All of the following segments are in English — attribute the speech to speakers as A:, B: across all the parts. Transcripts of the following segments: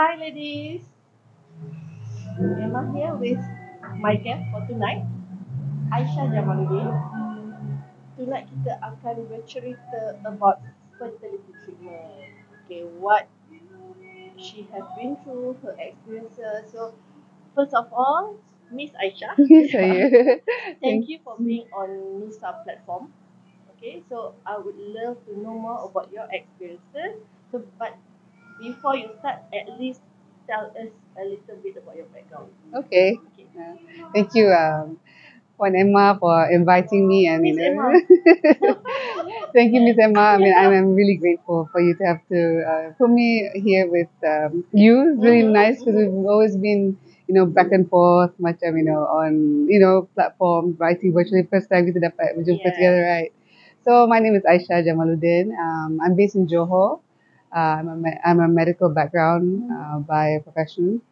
A: Hi ladies, Emma here with my guest for tonight, Aisyah Jamaluddin. Tonight kita akan bercerita about fertility treatment. Okay, what she has been through, her experiences. So, first of all, Miss Aisyah,
B: Saya.
A: thank you for being on Nusa platform. Okay, so I would love to know more about your experiences. So, but before you start, at least tell us a little bit about your background.
B: Okay.
A: Okay.
B: Thank you, Puan Emma, for inviting me. And
A: Miss Emma.
B: thank you, Miss Emma. I mean, I'm really grateful for you to have to put me here with you. It's really nice because we've always been, back and forth, macam, on, platforms, writing virtually. First time kita dapat berjumpa together, right? So my name is Aisyah Jamaluddin. I'm based in Johor. I'm a medical background by profession.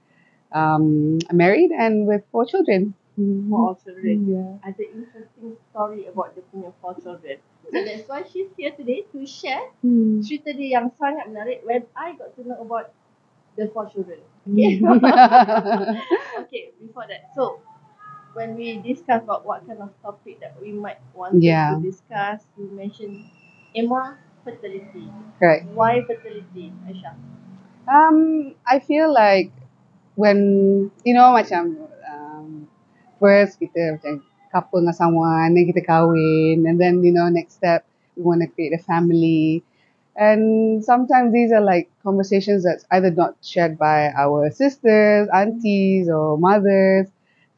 B: I'm married and with 4 children.
A: Four children.
B: Yeah.
A: Ada interesting story about dia punya 4 children. So that's why she's here today to share cerita dia yang sangat menarik when I got to know about the 4 children. Okay. Okay, before that. So when we discuss about what kind of topic that we might want
B: Yeah.
A: to discuss, you mentioned Emma fertility.
B: Correct.
A: Why fertility, Aisyah?
B: I feel like when macam first kita macam couple dengan someone, then kita kahwin, and then next step we want to create a family. And sometimes these are like conversations that's either not shared by our sisters, aunties, or mothers.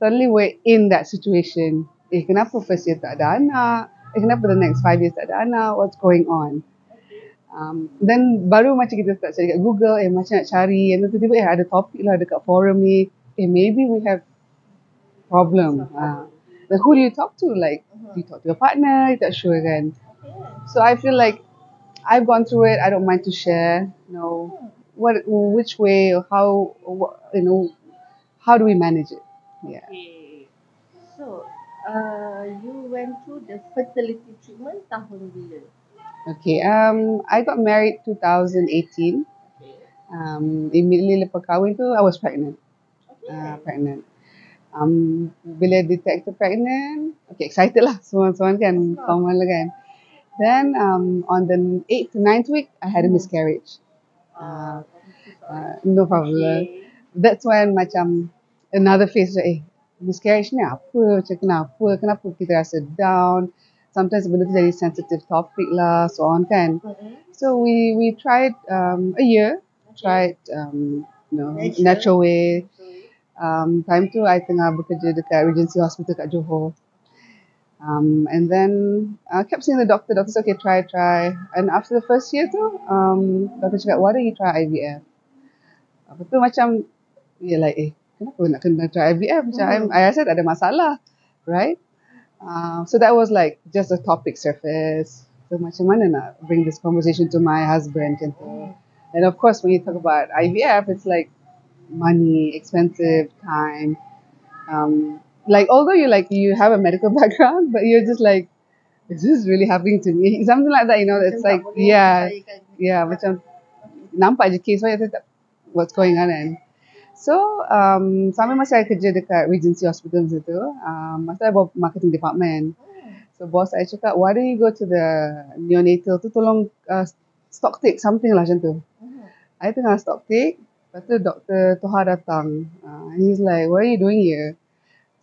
B: Suddenly we're in that situation. Kenapa first year tak ada anak? Kenapa the next 5 years tak ada anak? What's going on? Then baru macam kita start cari kat Google, macam nak cari, and then tiba-tiba ada topik lah dekat forum ni. Maybe we have problem. Then who do you talk to? Like, do you talk to your partner? You're not sure kan? So I feel like I've gone through it. I don't mind to share. Which way or how, how do we manage it? Yeah.
A: Okay. So, you went through the fertility treatment tahun bila?
B: Okay. I got married 2018.
A: Okay.
B: Immediately lepas kahwin tu, I was pregnant.
A: Okay.
B: Pregnant. Bila detected pregnant, okay, excited lah. Semua kan, common lah kan. Then on the 8th to 9th week, I had a miscarriage. No problem.
A: Okay.
B: That's when macam another phase, miscarriage ni apa? Macam kenapa kita rasa down? Sometimes benda tu jadi sensitive topic lah, so on kan. So we tried a year, tried natural way. Time tu I tengah bekerja dekat Regency Hospital kat Johor. And then I kept seeing the doctor. Doctor said, okay, try. And after the first year tu, doctor cakap, why don't you try IVF? Apa tu macam, kenapa nak kena try IVF? Macam I rasa tak ada masalah, right? So that was like just a topic surface. So macam mana nak bring this conversation to my husband macam tu. And of course, when you talk about IVF, it's like money, expensive, time. Although you have a medical background, but you're just like, is this really happening to me? Something like that, it's like, yeah, macam nampak je case, what's going on kan. So, sampai masa saya kerja dekat Regency Hospital tu, masa saya buat marketing department. So, bos saya cakap, why don't you go to the neonatal tu, tolong stock take something lah macam tu. I tengah stock take, lepas tu Dr. Toha datang. And he's like, what are you doing here?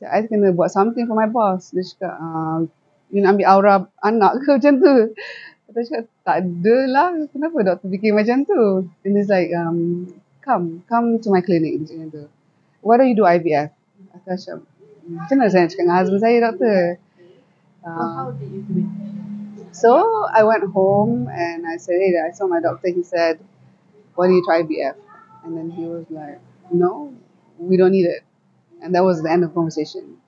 B: I kena buat something for my boss. Dia cakap, you nak ambil aura anak ke macam tu? Saya cakap, tak ada lah. Kenapa doktor fikir macam tu? And he's like, come to my clinic. Macam tu. Why don't you do IVF? Aku cakap, macam mana saya nak cakap dengan husband saya, doktor?
A: So how did you do it?
B: So I went home and I said, hey, I saw my doctor. He said, why don't you try IVF? And then he was like, no, we don't need it. And that was the end of the conversation.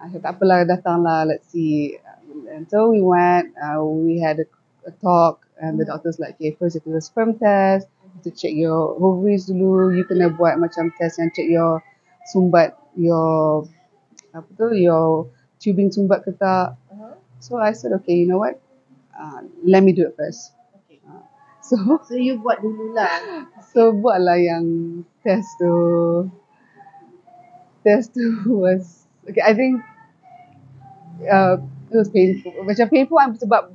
B: I said, tak apalah, datanglah, let's see. And so we went, we had a talk, and the doctor's like, okay, first you do a sperm test, to check your ovaries dulu, you kena buat macam test yang check your sumbat, your tubing sumbat ke tak. So I said, okay, you know what, let me do it first. So
A: So you buat dululah.
B: so buatlah yang test tu. Test tu was okay. I think it was painful. Macam painful sebab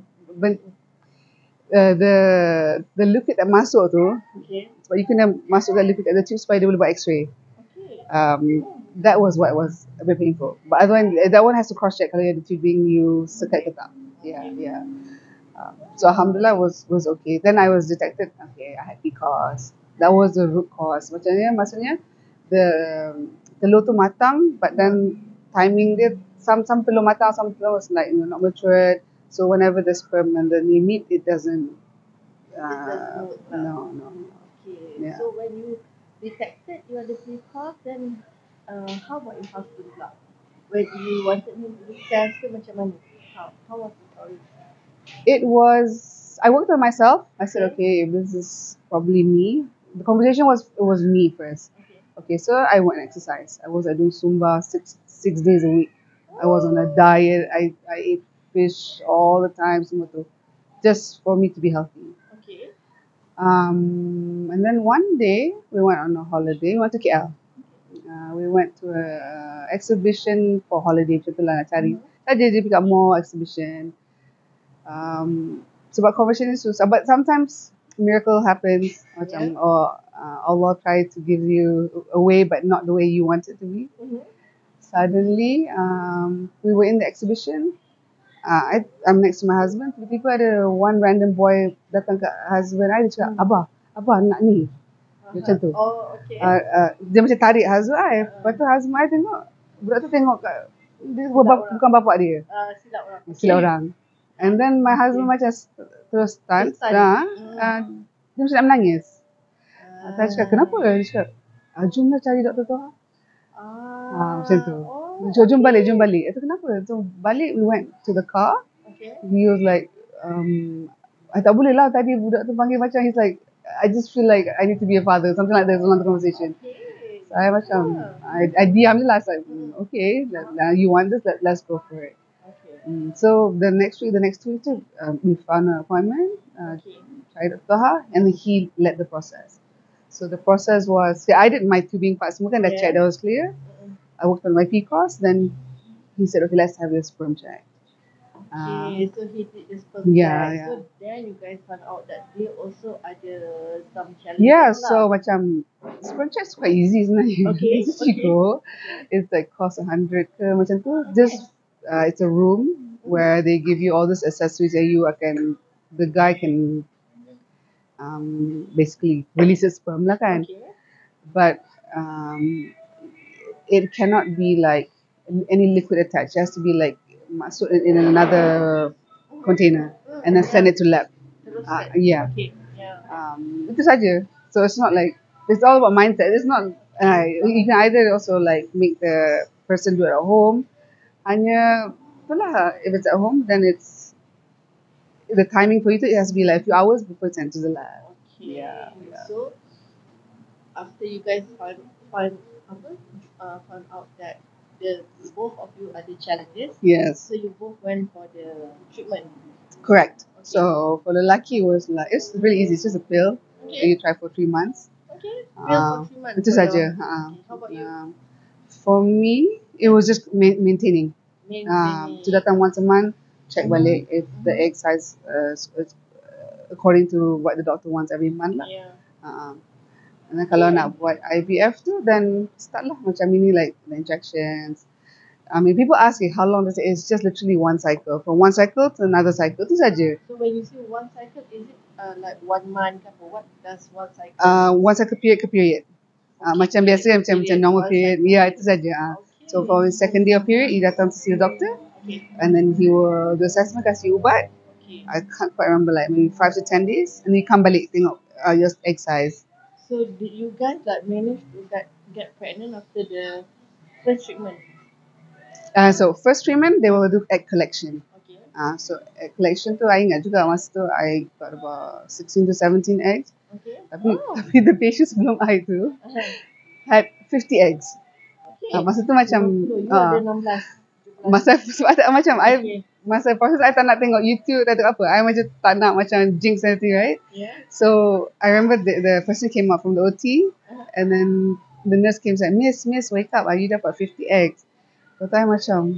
B: the liquid that masuk tu,
A: Okay.
B: sebab you kena masukkan liquid at the tube supaya dia boleh buat X-ray.
A: Okay.
B: That was what was a bit painful. But other one, that one has to cross check kalau the tubing you sekat ke tak. Yeah. So alhamdulillah was okay. Then I was detected. Okay, I had PCOS. That was the root cause. Maksudnya the telur tu matang, but then timing dia some telur matang, some telur was like not matured. So whenever the sperm and then you meet, it doesn't. No.
A: Okay.
B: Yeah.
A: So when you detected you ada PCOS, then how about your husband pula? When you wanted him to do test, macam mana? How was the story?
B: It was. I worked on myself. I said, okay, this is probably me. The conversation was it was me first. Okay, so I went and exercise. I was doing Zumba six days a week. I was on a diet. I ate fish all the time, semua tu, just for me to be healthy.
A: Okay.
B: And then one day we went on a holiday. We went to KL. We went to a exhibition for holiday. Macam tu lah nak cari. Saja je pick up more exhibition. Sebab conversion ni susah. But sometimes miracle happens. Macam Allah try to give you a way, but not the way you want it to be. Suddenly, we were in the exhibition. I'm next to my husband. Tiba-tiba ada one random boy datang ke husband I, dia cakap, Abah nak ni. Macam tu.
A: Oh, okay.
B: Dia macam tarik husband I. Lepas tu husband I tengok, budak tu tengok dia bukan bapak dia. Silap orang. And then my husband macam terus stun. Dia macam nak menangis. Saya cakap, kenapa? Dia cakap, jomlah cari Dr. Toha. Macam tu. Jom balik. Itu kenapa? So balik, we went to the car.
A: Okay.
B: He was like, tak boleh lah tadi budak tu panggil macam, he's like, I just feel like I need to be a father. Something like that along the conversation.
A: Okay.
B: Saya macam, I diam je lah. Like, okay, you want this, let's go for it.
A: Okay.
B: So the next week, we found an appointment, tried Dr. Ha, and then he led the process. So the process was, I did my tubing part, semua kan dah check, that was clear. I worked on my PCOS, then he said, okay, let's have your sperm check.
A: Okay, so he did the sperm check. So then you guys found out that dia also ada some challenges.
B: Yeah, so macam sperm check is quite easy sebenarnya.
A: Okay.
B: Just you go, it's like cost 100 ke macam tu. Just it's a room where they give you all these accessories and the guy can basically release his sperm lah kan.
A: Okay.
B: But it cannot be like any liquid attached. It has to be like masuk in another container and then send it to lab. Yeah.
A: Okay. Yeah.
B: Itu saja. So it's not like, it's all about mindset. It's not, you can either also like make the person do it at home. Hanya, itulah, if it's at home, then it's, the timing for it has to be like a few hours before it's sent to the lab.
A: Okay.
B: Yeah.
A: So after you guys found out that both of you are the challenges.
B: Yes.
A: So you both went for the treatment.
B: Correct. Okay. So for the lucky, it was like, it's really easy. It's just a pill.
A: Okay.
B: You try for 3 months.
A: Okay. Pill for 3 months.
B: Itu saja.
A: Okay. How about you?
B: For me, it was just maintaining. So datang once a month, check balik if the egg size is according to what the doctor wants every month lah.
A: Yeah.
B: And then kalau nak buat IVF tu, then start lah macam ini, like the injections. I mean, people ask how long does it? It's just literally one cycle. From one cycle to another cycle. Itu saja.
A: So when you say one cycle, is it like 1 month ke apa? What does one cycle?
B: One cycle period ke period. Macam biasa, macam normal period. Ya, itu saja. So for the second day of period, you datang to see the doctor.
A: Okay.
B: And then he will do assessment, kasih ubat.
A: Okay.
B: I can't quite remember, like maybe 5 to 10 days. And then you come balik tengok your egg size.
A: So did you guys like manage to get pregnant after the first treatment?
B: So first treatment, they will do egg collection.
A: Okay.
B: So egg collection tu, I ingat juga masa tu, I got about 16 to 17 eggs.
A: Okay.
B: Tapi the patient sebelum I tu had 50 eggs.
A: Okay.
B: Masa tu macam
A: You ada 16.
B: masa sebab tak macam I masa proses I tak nak tengok YouTube, tak tengok apa. I macam tak nak macam jinx anything, right?
A: Yeah.
B: So I remember the person came out from the OT, and then the nurse came and said, Miss, wake up, you dapat 50 eggs. So I macam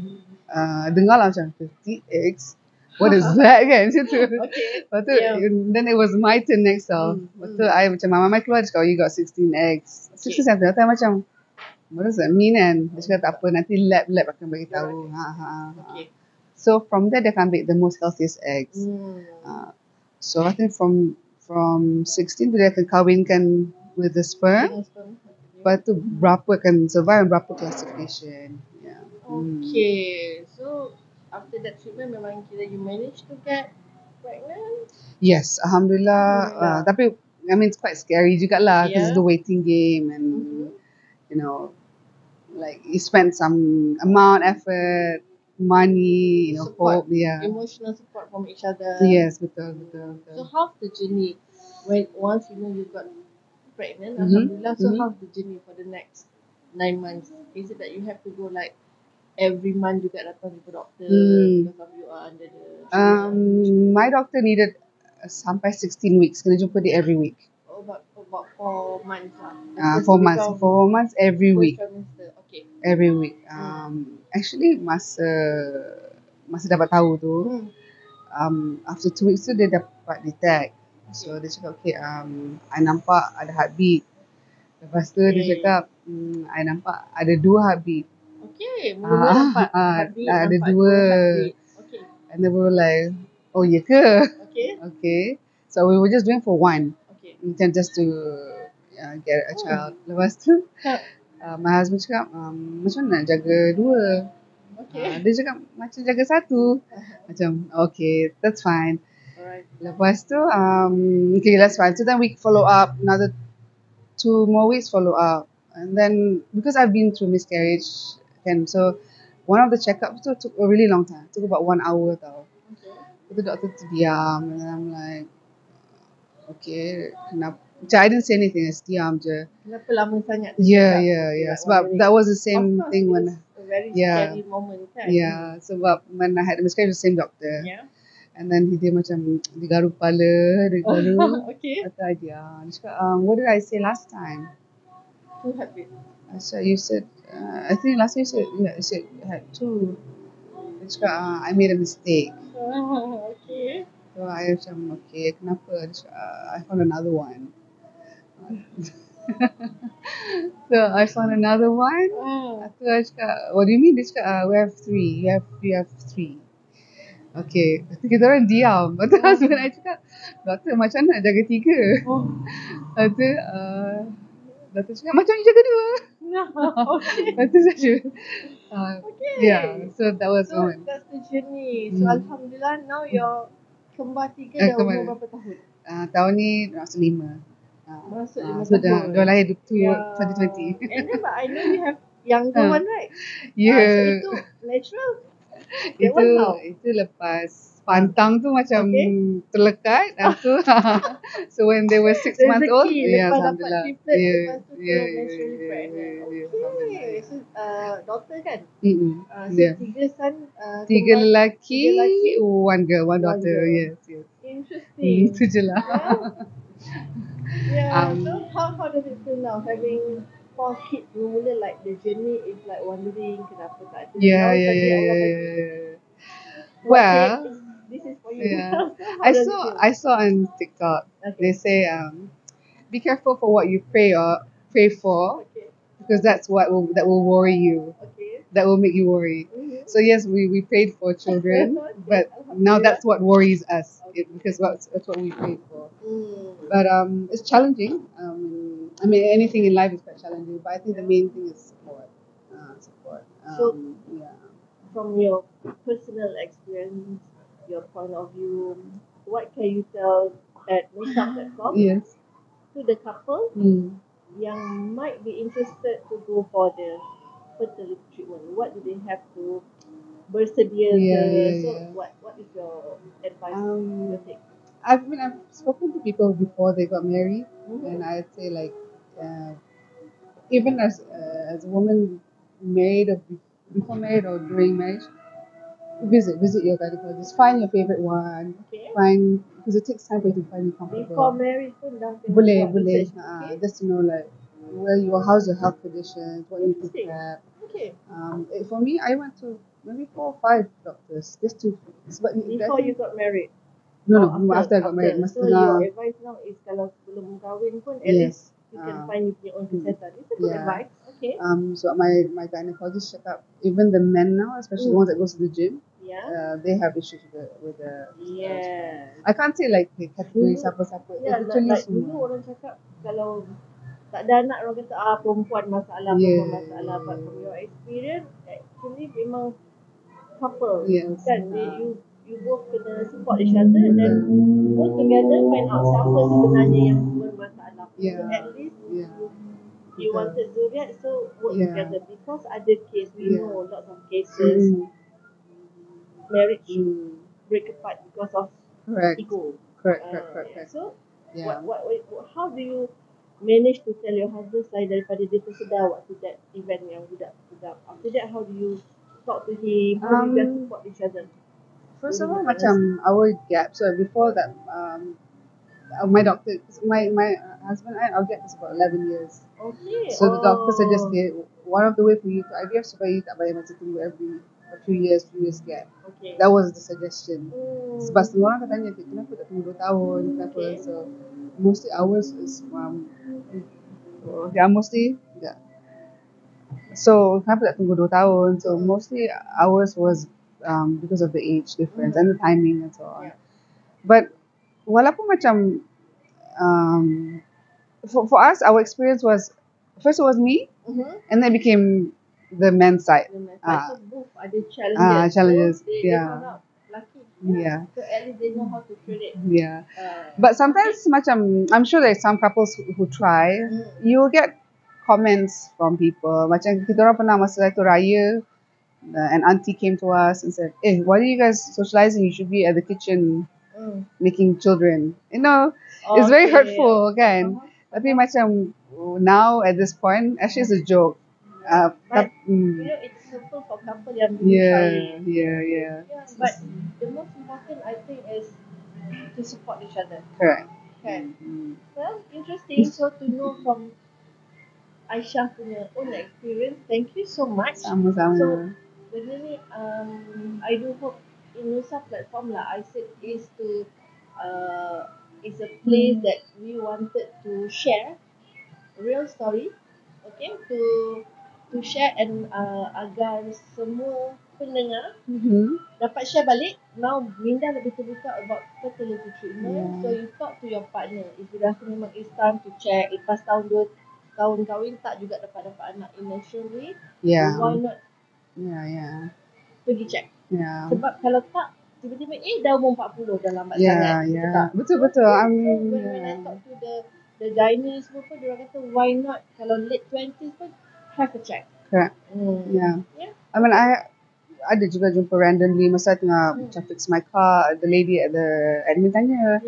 B: dengar lah macam 50 eggs. What is that kan? Macam tu.
A: Okay.
B: Lepas tu,
A: Yeah.
B: then it was my turn next tau. Lepas tu I macam mama keluar cakap, oh, you got 16 eggs. 16 something. Lepas tu I macam, what does that mean kan? Dia cakap tak apa, nanti lab akan bagi tahu.
A: Okay.
B: So from there dia akan ambil the most healthiest eggs. So I think from 16 tu dia akan kahwinkan with the sperm. Lepas tu berapa akan survive, berapa classification. Yeah.
A: Okay. So after that treatment memang kira you managed to get pregnant?
B: Yes, Alhamdulillah. Tapi I mean it's quite scary jugalah because it's the waiting game and you know like you spend some amount, effort, money, you know,
A: Support.
B: hope, yeah.
A: Emotional support from each other.
B: Yes, betul.
A: So how's the journey when once you know you got pregnant, Alhamdulillah, so how's the journey for the next 9 months? Is it that you have to go like every month juga datang to the doctor because of you are under the
B: my doctor needed sampai 16 weeks. Kena jumpa dia every week.
A: about 4 months lah.
B: 4 months. 4 months every week.
A: Trimester. Okay.
B: Every week. Actually masa dapat tahu tu, after 2 weeks tu dia dapat detect. So dia cakap okay, I nampak ada heartbeat. Lepas tu dia cakap I nampak ada 2 heartbeat.
A: Okay, mula-mula nampak heartbeat,
B: ada
A: nampak
B: 2.
A: heartbeat. Okay.
B: And then we were like, oh ya ke?
A: Okay.
B: So we were just doing for one.
A: Okay.
B: Just to get a child. Lepas tu my husband cakap, macam mana nak jaga 2?
A: Okay.
B: Dia cakap macam jaga 1. Macam okay, that's fine.
A: Alright.
B: Lepas tu okay, that's fine. So then we follow up another 2 more weeks follow up. And then because I've been through miscarriage, and so one of the checkups took a really long time. It took about 1 hour tau.
A: Okay.
B: The doctor tu diam, and I'm like, okay, kenapa? Macam I didn't say anything, I just diam je.
A: Kenapa lama sangat?
B: Yeah. Sebab that was the same
A: of course,
B: thing when
A: it's a very scary moment kan?
B: Yeah, sebab when I had the miscarriage, the same doctor.
A: Yeah.
B: And then dia macam digaru kepala, dia garu.
A: Okay.
B: Kata I diam. Dia cakap, what did I say last time?
A: 2 heartbeat.
B: I said, you said, I think last time you said you had 2. Dia cakap, I made a mistake.
A: Okay.
B: So I macam, okay, kenapa? Dia cakap, I found another one. So I found another one. Lepas tu I cakap, what do you mean? Dia cakap, we have 3. You have 3. Okay. Lepas tu kita orang diam. Lepas tu husband I cakap, doktor macam mana nak jaga 3? Lepas tu doktor cakap, macam ni jaga 2.
A: Okay.
B: Lepas tu saja.
A: Okay.
B: Yeah, so that was
A: So
B: one.
A: that's the journey. So Alhamdulillah now your kembar 3 dah umur berapa tahun?
B: Tahun ni masuk 5.
A: Masuk 5
B: So
A: tahun.
B: dah lahir 2020.
A: And then but I know you have younger one, right?
B: Yeah.
A: So itu natural. That one how?
B: Itu lepas pantang tu macam terlekat. Tu so when they were 6 months old,
A: lepas dapat
B: alhamdulillah.
A: triplet, lepas tu naturally pregnant. Okay. So daughter kan? So 3 son,
B: 3 lelaki, 1 girl, 1 daughter.
A: girl.
B: Yes.
A: Interesting.
B: Itu je lah.
A: Yeah. So how does it feel now having 4 kids? Mula like the journey is like wondering kenapa tak ada.
B: Yeah. Well,
A: this is for you.
B: Yeah.
A: How does it feel?
B: I saw on TikTok. They say be careful for what you pray for,
A: Okay.
B: because that will worry you.
A: Okay.
B: That will make you worry. So yes, we prayed for children, but now that's what worries us, because that's what we prayed for. But it's challenging. I mean, anything in life is quite challenging, but I think the main thing is support.
A: So
B: Yeah.
A: from your personal experience, your point of view, what can you tell at Makeup.com
B: Yes.
A: to the couple yang might be interested to go for the fertility treatment? What do they have to bersedia? So what is your advice? Your take?
B: I've spoken to people before they got married, and I'd say like, even as a woman married or before married or during marriage, visit your gynecologist. Find your favorite one.
A: Okay.
B: Find, because it takes time for you to find you
A: Before
B: comfortable.
A: marriage pun dah kena
B: Boleh,
A: buat
B: boleh.
A: research. Okay.
B: Just to know like how's your health conditions, what you need to
A: Interesting.
B: prep.
A: Okay.
B: For me, I went to maybe 4 or 5 doctors just to. But
A: Before you got married.
B: no,
A: Or
B: after I got married, mas
A: So your
B: tengah.
A: advice now is kalau sebelum kahwin pun at
B: Yes.
A: least you can find your own kesihatan. It's a good
B: Yeah.
A: advice. Okay.
B: So my gynecologist check up. Even the men now, especially the ones that goes to the gym,
A: Yeah.
B: they have issues with the.
A: Yes.
B: I can't say like category siapa-siapa.
A: Yeah,
B: It's literally
A: like dulu
B: semua.
A: orang cakap kalau tak ada anak orang kata perempuan masalah, perempuan masalah. But from your experience, actually memang couple
B: Yes.
A: kan, you both kena support each other dan both together find out siapa sebenarnya yang bermasalah.
B: Yeah.
A: So at least
B: Yeah.
A: you wanted zuriat, so work
B: Yeah.
A: together because other case we
B: Yeah.
A: know lots of cases marriage break apart because of
B: Correct.
A: ego.
B: Correct.
A: So
B: Yeah.
A: what how do you manage to tell your husband selain daripada dia tersedar waktu that event yang budak sedap? After that, how do you talk to him? How do you guys support each other?
B: First of all, macam our gap. So before that, my doctor, my husband and our gap is about 11 years.
A: Okay.
B: So the doctor suggested one of the way for you to IVF supaya you tak payah macam tunggu every few years gap.
A: Okay.
B: That was the suggestion. Sebab semua orang katanya kenapa tak tunggu 2 tahun, kenapa?
A: Okay.
B: So mostly ours is mostly yeah. So kenapa tak tunggu 2 tahun? So mostly ours was because of the age difference and the timing and so on.
A: Yeah.
B: But walaupun macam for us, our experience was first it was me, and then it became the men's side.
A: So both ada challenges.
B: Challenges.
A: So they
B: Yeah.
A: found out lucky.
B: Yeah.
A: So at least they know how to treat it.
B: Yeah. But sometimes macam I'm sure there's some couples who try, you will get comments from people. Macam kita orang pernah masa itu raya, an auntie came to us and said, why are you guys socializing? You should be at the kitchen making children. You know, it's very hurtful kan. Tapi macam now at this point, actually it's a joke.
A: But you know, it's hurtful for couple yang belum kahwin.
B: Yeah.
A: But the most important, I think, is to support each other.
B: Correct.
A: Okay. Well, interesting. So to know from Aisyah punya own experience, thank you so much.
B: Sama-sama.
A: So benda ni, I do hope in Nusa platform lah, I said is to is a place that we wanted to share real story, okay, to share and agar semua pendengar dapat share balik. Now Minda lebih terbuka about fertility treatment. So you talk to your partner if you rasa memang it's time to check. Lepas tahun 2 tahun kahwin tak juga dapat anak in natural way, why not pergi check. Sebab kalau tak, tiba-tiba dah umur 40 dah lambat sangat.
B: Betul.
A: So when I talk to the gynae semua pun, diorang kata why not kalau late 20s pun have a check.
B: Correct. Yeah. I mean, I ada juga jumpa randomly masa tengah macam fix my car, the lady at the admin tanya,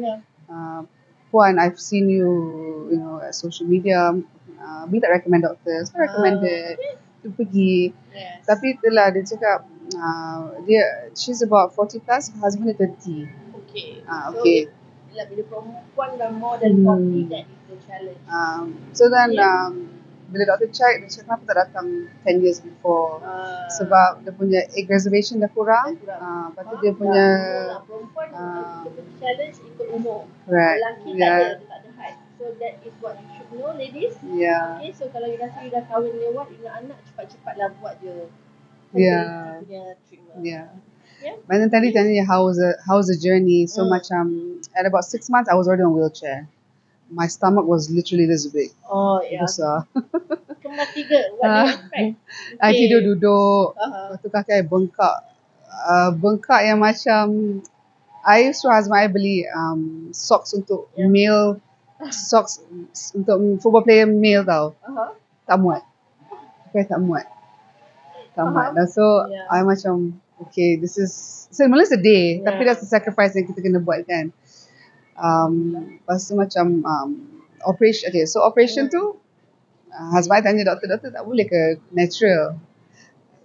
B: Puan, I've seen you, at social media, we tak recommend doctors, I recommended to pergi. Tapi itulah dia cakap, she's about 40 plus, her husband is 30.
A: Okay. So bila perempuan dah more than 40, that is the challenge.
B: So then bila doktor check, dia cakap kenapa tak datang 10 years before. Sebab dia punya egg reservation dah kurang. Lepas tu dia punya
A: perempuan challenge ikut umur.
B: Correct.
A: Lelaki tak ada height. So that is what you should know, ladies. Okay, so kalau you rasa you dah kahwin lewat, you nak anak, cepat-cepatlah buat je punya treatment.
B: But then tadi tanya how's the journey. So macam at about 6 months I was already on wheelchair. My stomach was literally this big. Besar.
A: Kembar 3, what do you expect?
B: I tidur duduk. Lepas tu kaki I bengkak. Bengkak yang macam I used to husband I beli socks untuk male, socks untuk football player male tau. Tak muat. Tak muat. Dan so I macam okay, this is mula sedih, tapi that's the sacrifice yang kita kena buat kan. Lepas tu macam operation. Okay, so operation tu husband I tanya doktor tak boleh ke natural.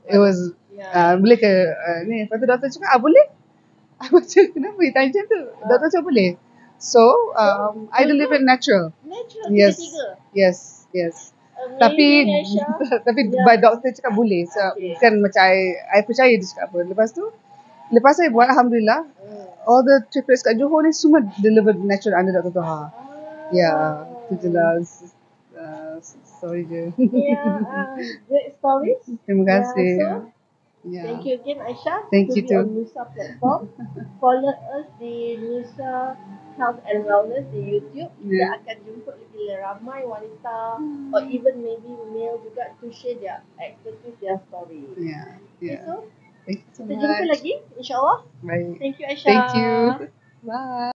B: It was Boleh ke ni? Lepas tu doktor cakap boleh. Macam kenapa you tanya macam tu? Doktor cakap boleh. So I delivered natural.
A: Natural
B: Yes.
A: tiga-tiga.
B: Yes.
A: Amazing, Aisyah.
B: Tapi
A: Yeah.
B: by doktor cakap boleh. So
A: Okay.
B: kan macam I percaya dia cakap apa. Lepas saya buat alhamdulillah all the triplets kat Johor ni semua delivered natural under Dr. Toha. Ya, tu je lah. Sorry je.
A: Great stories.
B: Terima kasih.
A: Thank you again, Aisyah.
B: Thank
A: to
B: you
A: be
B: too.
A: on Nusa platform. Follow us di Nusa Health and Wellness di YouTube. Kita akan jumpa lagi ramai wanita or even maybe male juga to share their expertise, their story. Okay, so
B: Thank you so
A: kita
B: much.
A: jumpa lagi, insyaAllah.
B: Bye.
A: Thank you, Aisyah.
B: Thank you. Bye.